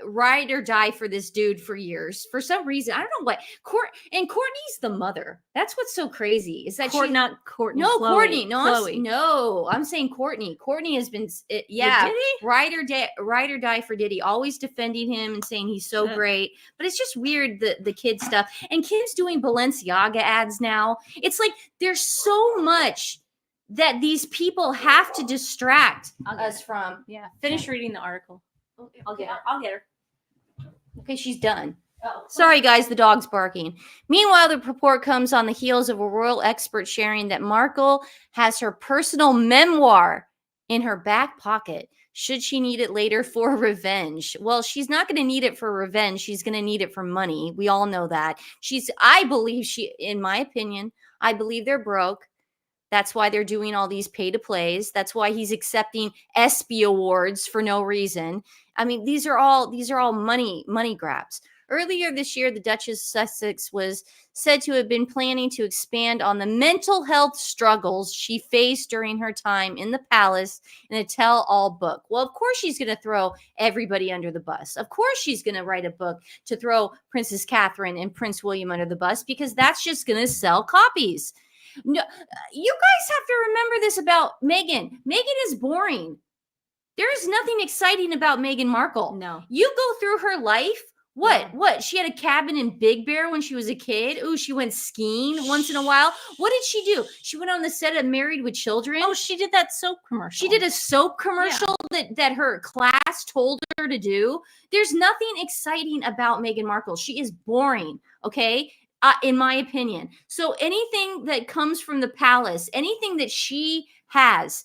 ride or die for this dude for years. For some reason, I don't know what. Kourtney's the mother. That's what's so crazy. Is that not Kourtney? No, Khloe. Kourtney. I'm saying Kourtney. Kourtney has been ride or die for Diddy. Always defending him and saying he's so great. But it's just weird the kid stuff. And Kim's doing Balenciaga ads now. It's like there's so much that these people have to distract us from. Yeah. Finish reading the article. I'll get her. Okay, she's done. Oh, sorry, guys. The dog's barking. Meanwhile, the report comes on the heels of a royal expert sharing that Markle has her personal memoir in her back pocket. Should she need it later for revenge? Well, she's not going to need it for revenge. She's going to need it for money. We all know that. I believe in my opinion, I believe they're broke. That's why they're doing all these pay to plays. That's why he's accepting ESPY awards for no reason. I mean, these are all money grabs. Earlier this year, the Duchess of Sussex was said to have been planning to expand on the mental health struggles she faced during her time in the palace in a tell-all book. Well, of course she's going to throw everybody under the bus. Of course she's going to write a book to throw Princess Catherine and Prince William under the bus because that's just going to sell copies. No, you guys have to remember this about Meghan. Meghan is boring. There is nothing exciting about Meghan Markle. No. You go through her life. What? She had a cabin in Big Bear when she was a kid. Ooh, she went skiing once in a while. What did she do? She went on the set of Married with Children. Oh, she did that soap commercial. She did a soap commercial that her class told her to do. There's nothing exciting about Meghan Markle. She is boring, okay? In my opinion. So anything that comes from the palace, anything that she has,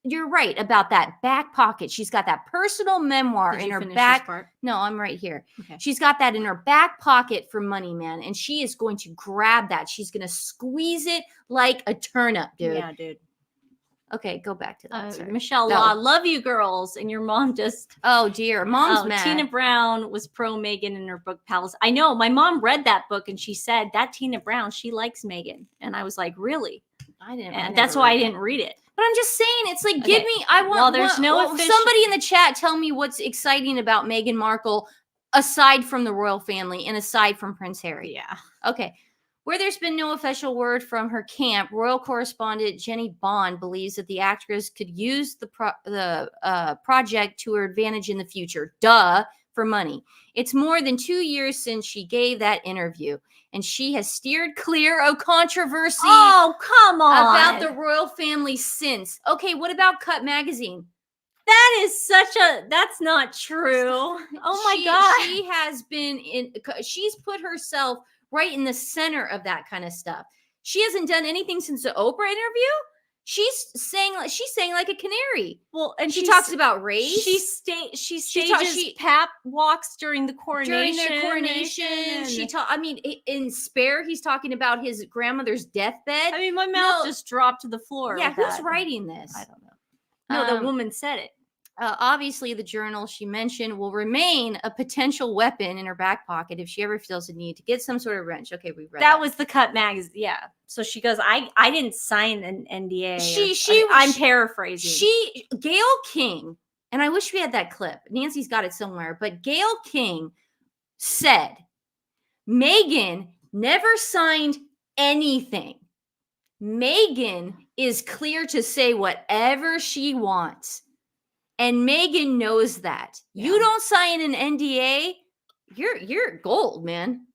you're right about that back pocket. She's got that personal memoir in her back. No, I'm right here. Okay. She's got that in her back pocket for money, man. And she is going to grab that. She's going to squeeze it like a turnip, dude. Yeah, dude. Okay, go back to that. Michelle Law, love you girls. And your mom just... Oh, dear. Mom's mad. Tina Brown was pro Meghan in her book Palace. I know. My mom read that book and she said that Tina Brown, she likes Meghan. And I was like, really? I didn't. And that's why I didn't read it. But I'm just saying, it's like, give me, somebody in the chat tell me what's exciting about Meghan Markle aside from the royal family and aside from Prince Harry. Yeah. Okay. Where there's been no official word from her camp, royal correspondent Jenny Bond believes that the actress could use the project to her advantage in the future. For money. It's more than 2 years since she gave that interview, and she has steered clear of controversy. Oh, come on. About the royal family since. Okay, what about Cut Magazine? That's not true. Oh my God. She's put herself right in the center of that kind of stuff. She hasn't done anything since the Oprah interview. She's saying like a canary. Well, and she talks about race. She stages pap walks during the coronation. In Spare, he's talking about his grandmother's deathbed. I mean, my mouth just dropped to the floor. Yeah, who's writing this? I don't know. No, the woman said it. Obviously, the journal she mentioned will remain a potential weapon in her back pocket if she ever feels the need to get some sort of wrench. Okay, we read that was the Cut magazine. Yeah. So she goes, I didn't sign an NDA. I'm paraphrasing. Gayle King, and I wish we had that clip. Nancy's got it somewhere, but Gayle King said Meghan never signed anything. Meghan is clear to say whatever she wants. And Meghan knows that. Yeah. You don't sign an NDA, you're gold, man.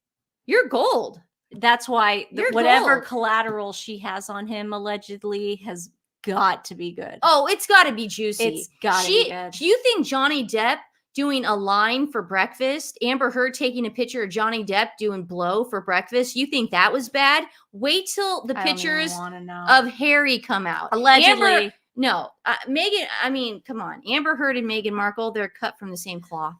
You're gold. That's why whatever collateral she has on him allegedly has got to be good. Oh, it's got to be juicy. It's got to be good. Do you think Johnny Depp doing a line for breakfast, Amber Heard taking a picture of Johnny Depp doing blow for breakfast, you think that was bad? Wait till the pictures of Harry come out. Allegedly. Meghan, I mean, come on. Amber Heard and Meghan Markle, they're cut from the same cloth.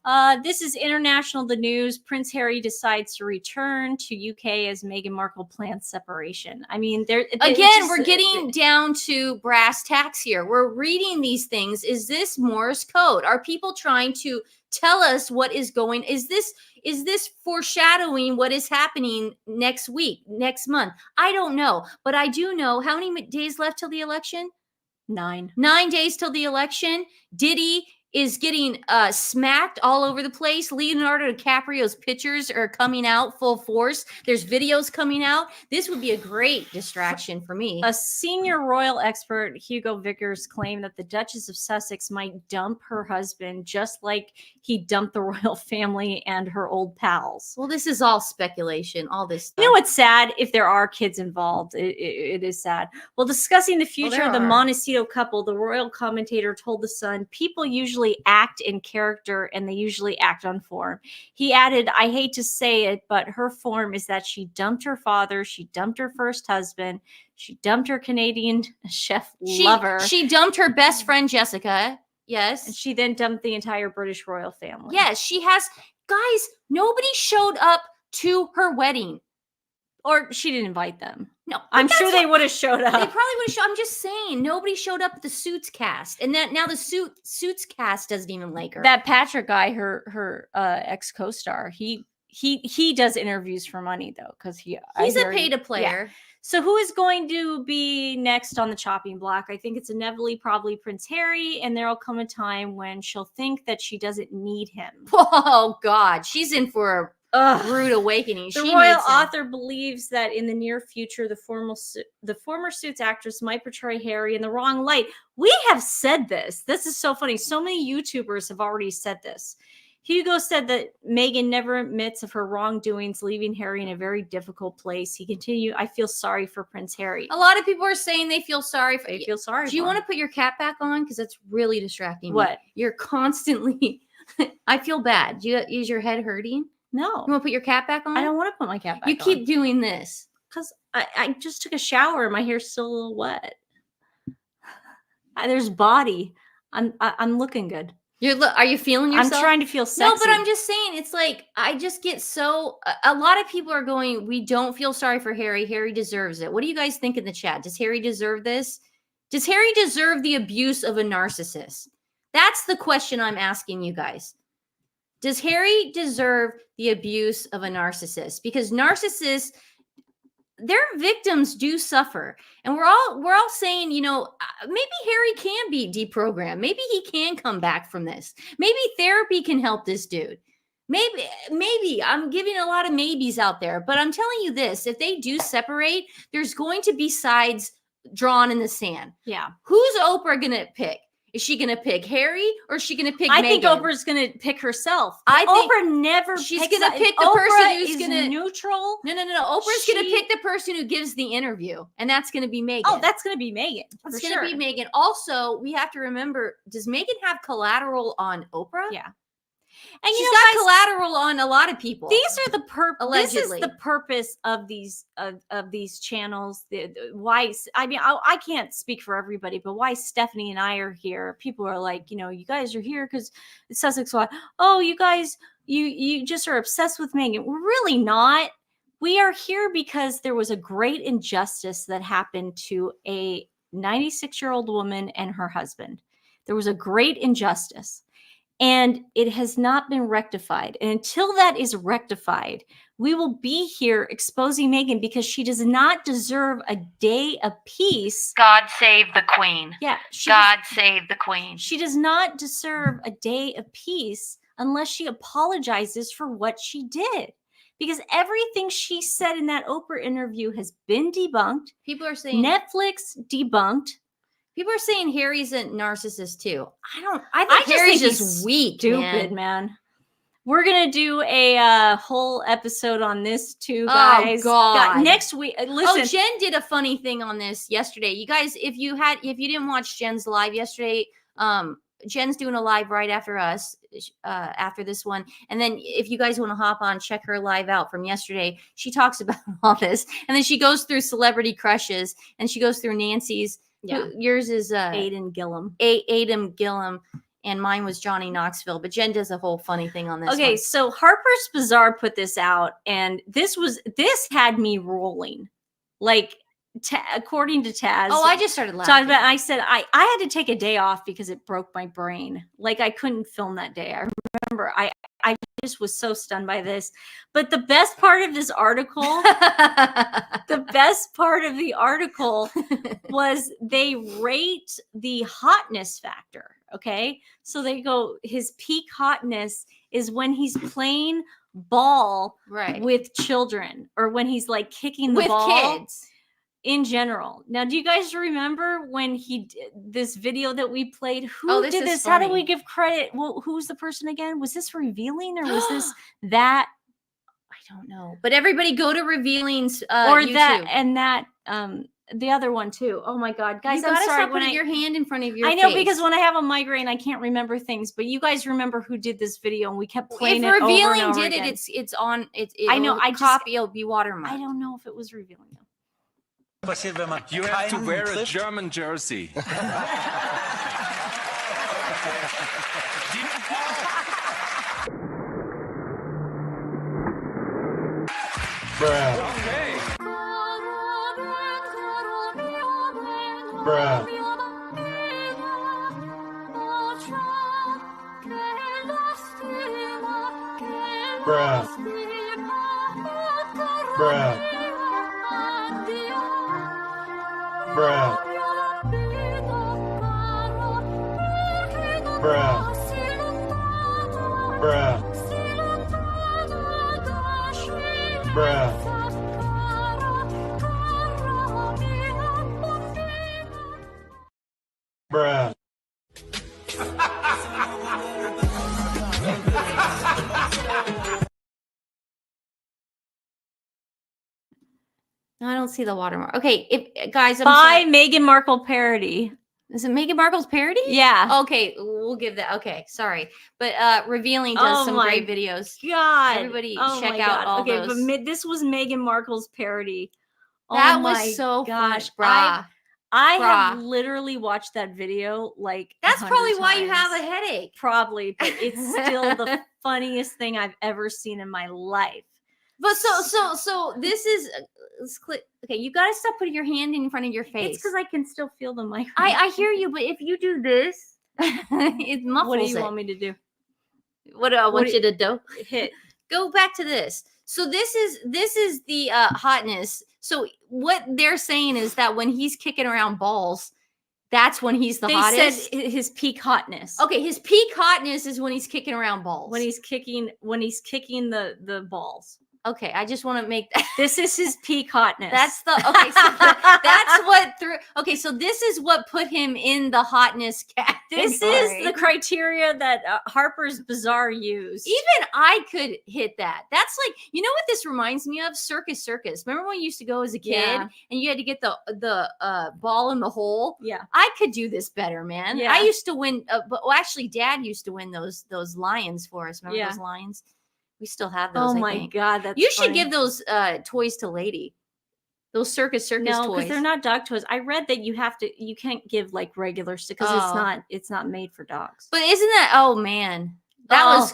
This is international. The news. Prince Harry decides to return to UK as Meghan Markle plans separation. I mean, we're getting down to brass tacks here. We're reading these things. Is this Morse code? Are people trying to tell us what is going? Is this foreshadowing what is happening next week, next month? I don't know, but I do know how many days left till the election? 9 days till the election. Diddy is getting smacked all over the place. Leonardo DiCaprio's pictures are coming out full force. There's videos coming out. This would be a great distraction for me. A senior royal expert, Hugo Vickers, claimed that the Duchess of Sussex might dump her husband just like he dumped the royal family and her old pals. Well, this is all speculation, all this stuff. You know what's sad? If there are kids involved, it is sad. Well, discussing the future of the Montecito couple, the royal commentator told The Sun, people usually act in character and they usually act on form. He added, I hate to say it, but her form is that she dumped her father, she dumped her first husband, she dumped her Canadian chef lover. She dumped her best friend Jessica. Yes. And she then dumped the entire British royal family. Yes, she has. Guys, nobody showed up to her wedding. Or she didn't invite them. No, but I'm sure that's they would have showed up. They probably would have shown. I'm just saying, nobody showed up at the Suits cast, and now the Suits cast doesn't even like her. That Patrick guy, her ex co-star, he does interviews for money though, because he's a pay-to-player. Yeah. So who is going to be next on the chopping block? I think it's inevitably probably Prince Harry, and there'll come a time when she'll think that she doesn't need him. Oh God, she's in for a rude awakening. The royal author believes that in the near future, the former Suits actress might portray Harry in the wrong light. We have said this. This is so funny. So many YouTubers have already said this. Hugo said that Meghan never admits of her wrongdoings, leaving Harry in a very difficult place. He continued, I feel sorry for Prince Harry. A lot of people are saying they feel sorry for you. Do you want to put your cap back on? Because that's really distracting. What? Me. You're constantly, I feel bad. Is your head hurting? No. You want to put your cap back on? I don't want to put my cap back on. You keep doing this. Because I just took a shower and my hair's still a little wet. There's body. I'm looking good. Are you feeling yourself? I'm trying to feel sexy. No, but I'm just saying, it's like, I just get so, a lot of people are going, we don't feel sorry for Harry. Harry deserves it. What do you guys think in the chat? Does Harry deserve this? Does Harry deserve the abuse of a narcissist? That's the question I'm asking you guys. Does Harry deserve the abuse of a narcissist? Because narcissists, their victims do suffer. And we're all saying, maybe Harry can be deprogrammed. Maybe he can come back from this. Maybe therapy can help this dude. Maybe I'm giving a lot of maybes out there, but I'm telling you this, if they do separate, there's going to be sides drawn in the sand. Yeah. Who's Oprah going to pick? Is she going to pick Harry or is she going to pick Meghan? I think Oprah's going to pick herself. I think Oprah never she's picks going to pick the Oprah person who's is going to neutral. No. Oprah's going to pick the person who gives the interview, and that's going to be Meghan. Oh, that's going to be Meghan. It's going to be Meghan. Also, we have to remember, does Meghan have collateral on Oprah? Yeah. And she's got collateral on a lot of people. These are the allegedly. This is the purpose of these channels. Why? I mean, I can't speak for everybody, but why Stephanie and I are here? People are like, you guys are here because it's Sussex Law. Oh, you guys, you just are obsessed with Meghan. We're really not. We are here because there was a great injustice that happened to a 96-year-old woman and her husband. There was a great injustice. And it has not been rectified. And until that is rectified, we will be here exposing Meghan because she does not deserve a day of peace. God save the Queen. Yeah. God save the Queen. She does not deserve a day of peace unless she apologizes for what she did. Because everything she said in that Oprah interview has been debunked. People are saying Netflix debunked. People are saying Harry's a narcissist too. I think Harry's just weak, stupid, man. We're gonna do a whole episode on this too, guys. Oh God! Next week, listen. Oh, Jen did a funny thing on this yesterday. You guys, if you didn't watch Jen's live yesterday, Jen's doing a live right after us, after this one. And then if you guys want to hop on, check her live out from yesterday. She talks about all this, and then she goes through celebrity crushes, and she goes through Nancy's. Yeah. Yours is Aidan Gillum. Aidan Gillum, and mine was Johnny Knoxville. But Jen does a whole funny thing on this. Okay, so Harper's Bazaar put this out, and this had me rolling, like according to Taz. Oh, I just started laughing. I said I had to take a day off because it broke my brain. Like I couldn't film that day. I remember I just was so stunned by this. But the best part of this article, was they rate the hotness factor. Okay. So they go, his peak hotness is when he's playing ball with children, or when he's like kicking the ball. With kids. In general. Now, do you guys remember when he did this video that we played? Who did this? Funny. How do we give credit? Well, who's the person again? Was this Revealing, or was this that? I don't know. But everybody go to Revealing's or YouTube. that and that the other one too. Oh my God, guys! I'm sorry. When your hand in front of your I know face. Because when I have a migraine, I can't remember things. But you guys remember who did this video, and we kept playing it over and over again. If Revealing did it, it's on. I know. It'll be watermarked. I don't know if it was Revealing though. You have to wear a German jersey. Bruh. Bruh. Bruh. Bruh. Bruh. Bruh. Bruh. Bruh. Bruh. No, I don't see the watermark. Okay, if guys, I'm By sorry. Meghan Markle parody. Is it Meghan Markle's parody? Yeah. Okay, we'll give that. Okay, sorry, but Revealing does Oh some my great videos. God. Everybody Oh check my out God. all okay, those. but this was Meghan Markle's parody. That Oh was my so gosh. funny, brah. I have Brah. literally watched that video like That's 100 probably why you have a times. headache. Probably, but it's still the funniest thing I've ever seen in my life. But so this is let's click. Okay, you gotta stop putting your hand in front of your face. It's because I can still feel the microphone. I hear you, but if you do this, it muffles What do you it. want me to do? What do I want do you to do? Hit. Go back to this. So this is the hotness. So what they're saying is that when he's kicking around balls, that's when he's the They hottest. said his peak hotness. Okay, his peak hotness is when he's kicking around balls. When he's kicking the balls. Okay, I just want to make that. This is his peak hotness. That's the okay. So that's what threw. Okay, so this is what put him in the hotness category. This is the criteria that Harper's Bazaar used. Even I could hit that. That's like, you know what this reminds me of? Circus Circus. Remember when you used to go as a kid Yeah. and you had to get the ball in the hole? Yeah. I could do this better, man. Yeah. I used to win, but well, actually, Dad used to win those lions for us. Remember Yeah. those lions? We still have those. Oh I my think. God, that's You should funny. give those toys to Lady. Those Circus Circus No, toys. because they're not dog toys. I read that you can't give like regular stuff because Oh. it's not made for dogs. But isn't that? Oh man, that was.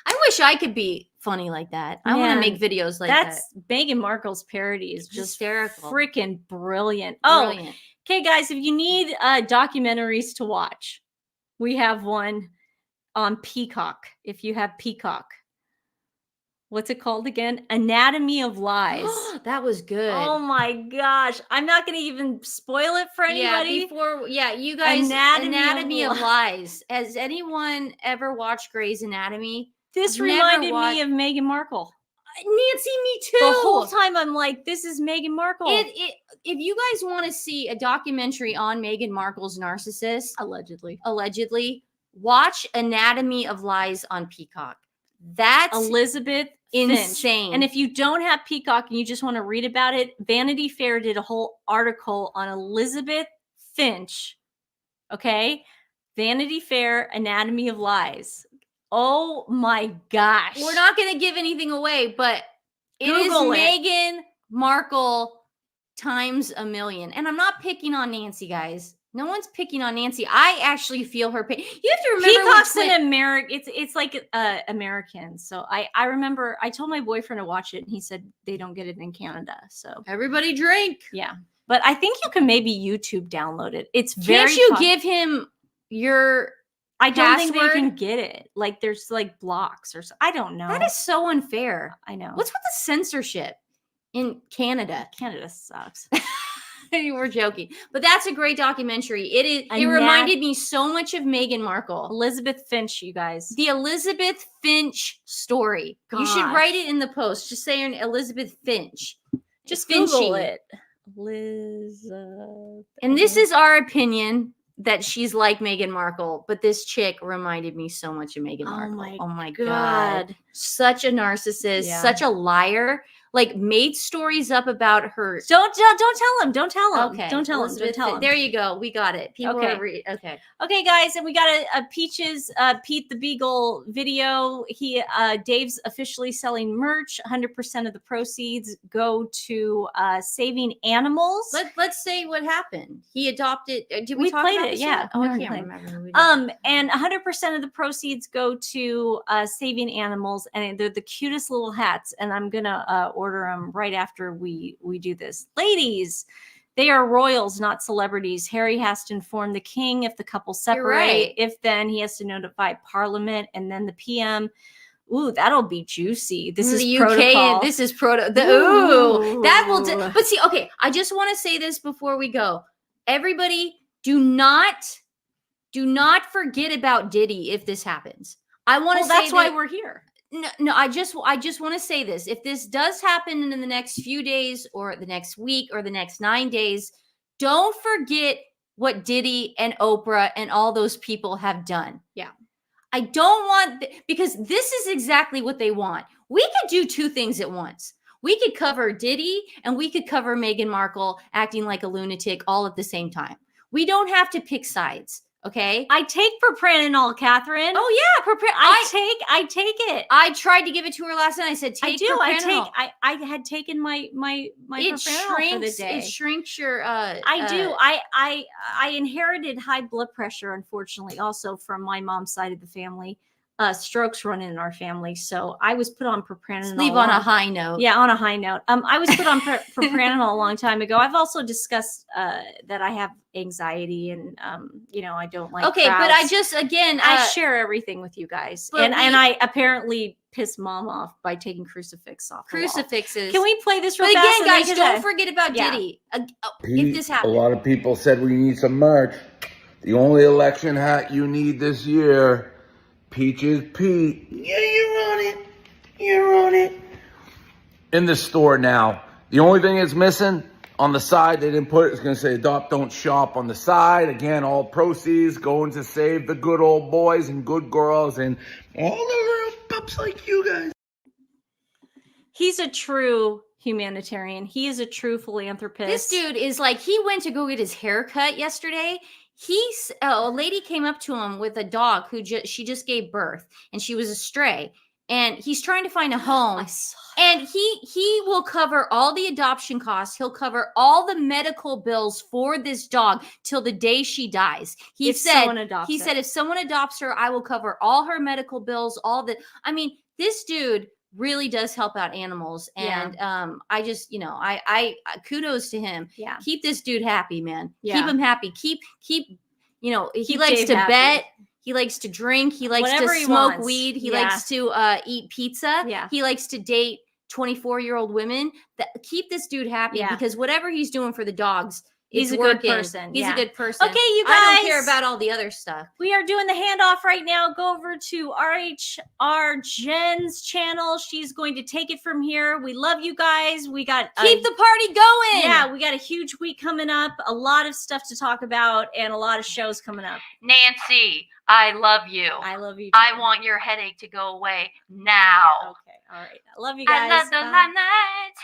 I wish I could be funny like that. I want to Man, make videos like that. That's Meghan Markle's parody is just Hysterical. freaking brilliant. Oh, Brilliant. okay, guys, if you need documentaries to watch, we have one on Peacock. If you have Peacock, what's it called again? Anatomy of Lies. That was good. Oh my gosh. I'm not going to even spoil it for anybody. You guys, Anatomy Anatomy of of Lies. Has anyone ever watched Grey's Anatomy? This I've never reminded watched- me of Meghan Markle. Nancy, me too. The whole time I'm like, this is Meghan Markle. If you guys want to see a documentary on Meghan Markle's narcissist, allegedly, watch Anatomy of Lies on Peacock. That's Elizabeth insane. Finch. And if you don't have Peacock and you just want to read about it, Vanity Fair did a whole article on Elizabeth Finch. Okay? Vanity Fair, Anatomy of Lies. Oh my gosh. We're not going to give anything away, but Google it it. is Meghan Markle times a million. And I'm not picking on Nancy, guys. No one's picking on Nancy. I actually feel her pain. You have to remember Peacock's when an American. It's like American. So I remember I told my boyfriend to watch it and he said they don't get it in Canada. So everybody drink. yeah. But I think you can maybe YouTube download it. It's very Can't you fun. give him your I don't think they password? can get it. Like there's like blocks or so. I don't know. That is so unfair. I know. What's with the censorship in Canada? Canada sucks. You were joking, but that's a great documentary. It is. It Nat- reminded me so much of Meghan Markle. Elizabeth Finch, you guys. The Elizabeth Finch story. You should Gosh. write it in the post. Just say Elizabeth Finch. Just Finchy. Google it. Elizabeth. And this is our opinion that she's like Meghan Markle, but this chick reminded me so much of Meghan Markle. my Oh my God. God. Such a narcissist, Yeah. such a liar. like made stories up about her. Don't tell him. Don't tell him. Okay, Don't tell him. Elizabeth, Don't tell him. there you go. We got it. People Okay. are okay. Okay, guys, and we got a Peaches, Pete the Beagle video. Dave's officially selling merch. 100% of the proceeds go to saving animals. Let's say what happened. He adopted. Did We talk played about it, this yeah. yet? Oh, We I already can't played. remember. And 100% of the proceeds go to saving animals, and they're the cutest little hats. And I'm gonna order them right after we do this, ladies. They are royals, not celebrities. Harry has to inform the king if the couple separate. right. If then he has to notify Parliament and then the PM. Ooh, that'll be juicy. This is the UK. protocol. This is that will. But see, okay. I just want to say this before we go. Everybody, do not forget about Diddy if this happens. I want to say that's why we're here. No, I just want to say this. If this does happen in the next few days or the next week or the next 9 days, don't forget what Diddy and Oprah and all those people have done. Yeah. I don't want, because this is exactly what they want. We could do two things at once. We could cover Diddy and we could cover Meghan Markle acting like a lunatic all at the same time. We don't have to pick sides. Okay. I take propranolol, Catherine. Oh yeah, I take it. I tried to give it to her last night. I said, take propranolol. I had taken my propranolol for the day. It shrinks your. I do. I inherited high blood pressure, unfortunately, also from my mom's side of the family. Strokes run in our family, so I was put on propranolol. Leave on a high note. Yeah, on a high note. I was put on propranolol a long time ago. I've also discussed that I have anxiety and I don't like. Okay, crowds. but I just I share everything with you guys, and I apparently piss Mom off by taking crucifixes. Can we play this real fast? But again, guys, don't forget forget about Diddy. If this happens, a lot of people said we need some merch. The only election hat you need this year. Peaches Pete. Yeah, you're on it. In the store now. The only thing it's missing on the side, they didn't put it, it's going to say adopt, don't shop on the side. Again, all proceeds going to save the good old boys and good girls and all the little pups like you guys. He's a true humanitarian. He is a true philanthropist. This dude is like, he went to go get his hair cut yesterday. A lady came up to him with a dog who she just gave birth and she was a stray, and he's trying to find a home. And he will cover all the adoption costs. He'll cover all the medical bills for this dog till the day she dies. He said if someone adopts her, I will cover all her medical bills, this dude really does help out animals. And I just, I kudos to him. Yeah. Keep this dude happy, man. Yeah. Keep him happy. Keep he likes Dave to happy. bet. He likes to drink. He likes Whatever to he smoke wants. weed. He Yeah. likes to eat pizza. Yeah. He likes to date 24-year-old women. Keep this dude happy, because whatever he's doing for the dogs, He's it's a good working. person. He's Yeah. a good person. Okay, you I don't guys. care about all the other stuff. We are doing the handoff right now. Go over to RHR Jen's channel. She's going to take it from here. We love you guys. We got Keep the party going. Yeah, we got a huge week coming up. A lot of stuff to talk about and a lot of shows coming up. Nancy, I love you. I love you. I want your headache to go away now. Okay, all right. I love you guys. I love those nights.